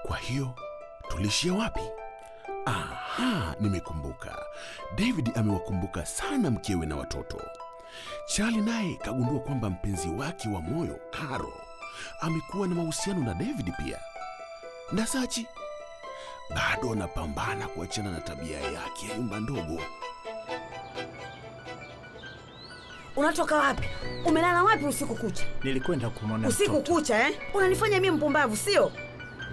Kwa hiyo tulishia wapi? Aha, nimekumbuka. David amewakumbuka sana mkewe na watoto. Charlie naye kagundua kwamba mpenzi wake wa moyo, Carol, amekuwa na mahusiano na David pia. Na Sachi bado anapambana kuachana na tabia yake ya nyumba ndogo. Unatoka wapi? Umelala wapi usiku kucha? Nilikwenda kumwona usiku mtoto. Kucha Unanifanya mimi mpumbavu, sio?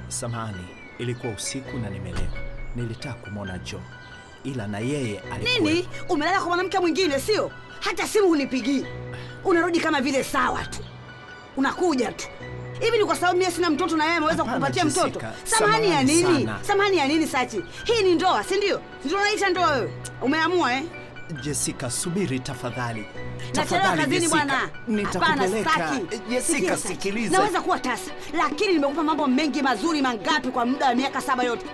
Samahani, ilikuwa usiku na nimelewa. Nilitaka kumwona Joe, ila na yeye alikuwa... Nini? Umelala kwa mwanamke mwingine, sio? Hata simu hunipigii. Unarudi kama vile sawa tu. Unakuja tu. Hivi ni kwa sababu mimi sina mtoto na yeye ameweza kukupatia mtoto? Samahani ya nini? Samahani ya nini Sachi? Hii ni ndoa, si ndio? Ndio unaita ndoa wewe? Umeamua Jessica, subiri tafadhali. Tafadhali kazini bwana. Nitakupeleka. Jessica, sikiliza. Naweza kuwa tasa, lakini nimekupa mambo mengi mazuri mangapi kwa muda wa miaka 7 yote.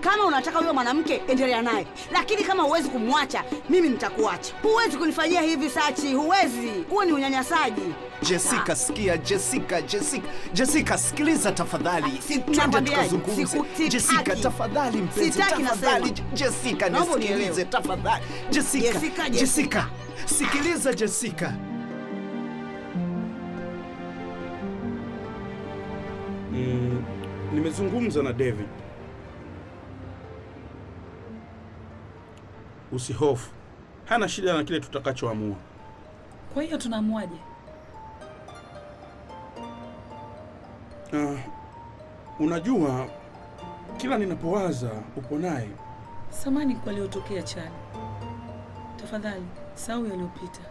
Kama unataka huyo mwanamke endelea naye, lakini kama huwezi kumwacha, mimi nitakuacha. Huwezi kunifanyia hivi Sachi, huwezi. Huo ni unyanyasaji. Jessica, sikia. Jessica, sikiliza tafadhali. Twende tukazungumze. Jessica, tafadhali mpenzi, tafadhali. Jessica, nisikilize tafadhali. Jessica, sikiliza Jessica. Nimezungumza na David. Usihofu, hana shida na kile tutakachoamua. Kwa hiyo tunaamuaje? Unajua, kila ninapowaza upo naye. Samahani kwa yaliyotokea Charlie. Tafadhali, sahau yaliyopita.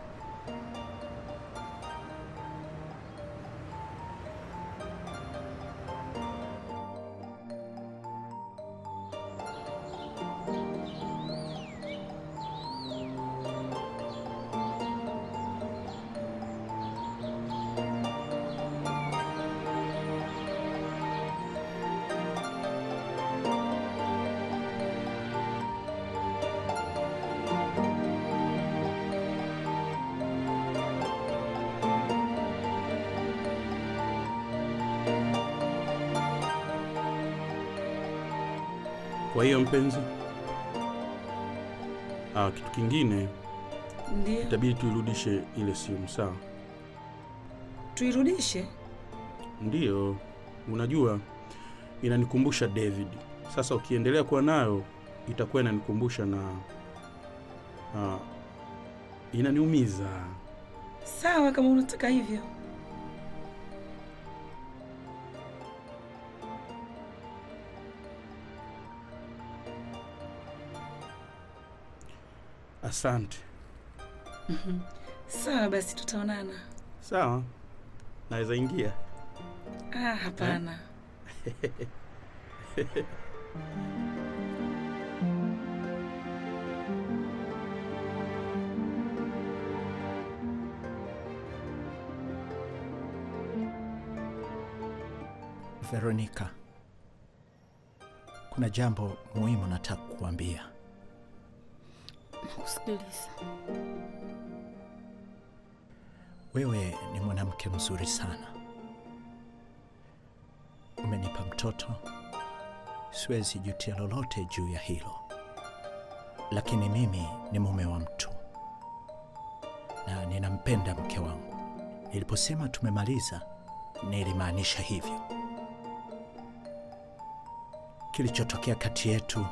Kwa hiyo mpenzi, kitu kingine, ndio itabidi tuirudishe ile simu, sawa? Tuirudishe? Ndiyo, unajua inanikumbusha David. Sasa ukiendelea kuwa nayo itakuwa inanikumbusha na inaniumiza. Sawa kama unataka hivyo. Asante. Sawa basi, tutaonana. Sawa. Naweza ingia? Hapana. Veronica, kuna jambo muhimu nataka kukuambia. Nakusikiliza. Wewe ni mwanamke mzuri sana. Umenipa mtoto. Siwezi jutia lolote juu ya hilo. Lakini mimi ni mume wa mtu. Na ninampenda mke wangu. Niliposema tumemaliza, nilimaanisha hivyo. Kilichotokea kati yetu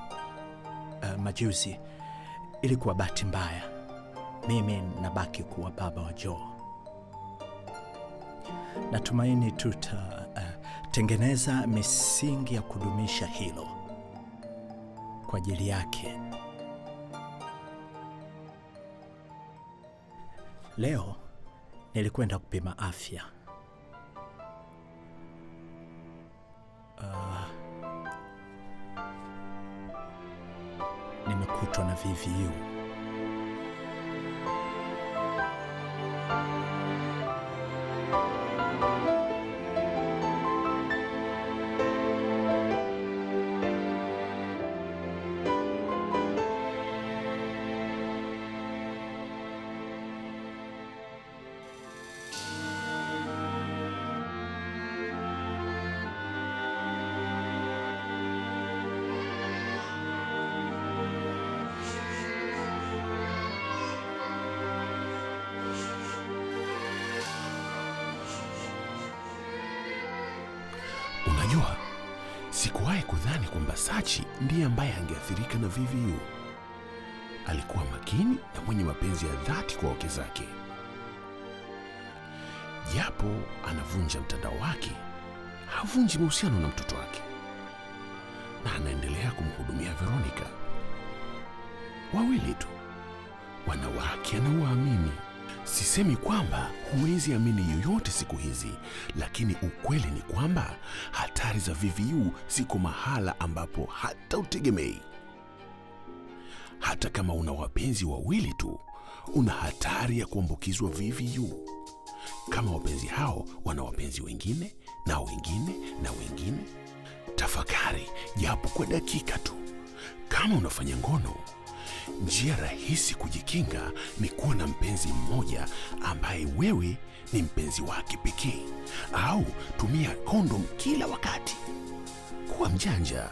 majuzi ilikuwa bahati mbaya. Mimi nabaki kuwa baba wa Joe. Natumaini tutatengeneza misingi ya kudumisha hilo kwa ajili yake. Leo nilikwenda kupima afya. Nimekutwa na VVU. Unajua, sikuwahi kudhani kwamba Sachi ndiye ambaye angeathirika na VVU. Alikuwa makini na mwenye mapenzi ya dhati kwa wake zake. Japo anavunja mtandao wake, havunji mahusiano na mtoto wake, na anaendelea kumhudumia Veronica. Wawili tu, wanawake anaowaamini. Sisemi kwamba huwezi amini yoyote siku hizi, lakini ukweli ni kwamba hatari za VVU ziko mahala ambapo hata utegemei. Hata kama una wapenzi wawili tu, una hatari ya kuambukizwa VVU. Kama wapenzi hao wana wapenzi wengine na wengine na wengine, tafakari japo kwa dakika tu. Kama unafanya ngono, njia rahisi kujikinga ni kuwa na mpenzi mmoja ambaye wewe ni mpenzi wake pekee, au tumia kondom kila wakati. Kuwa mjanja.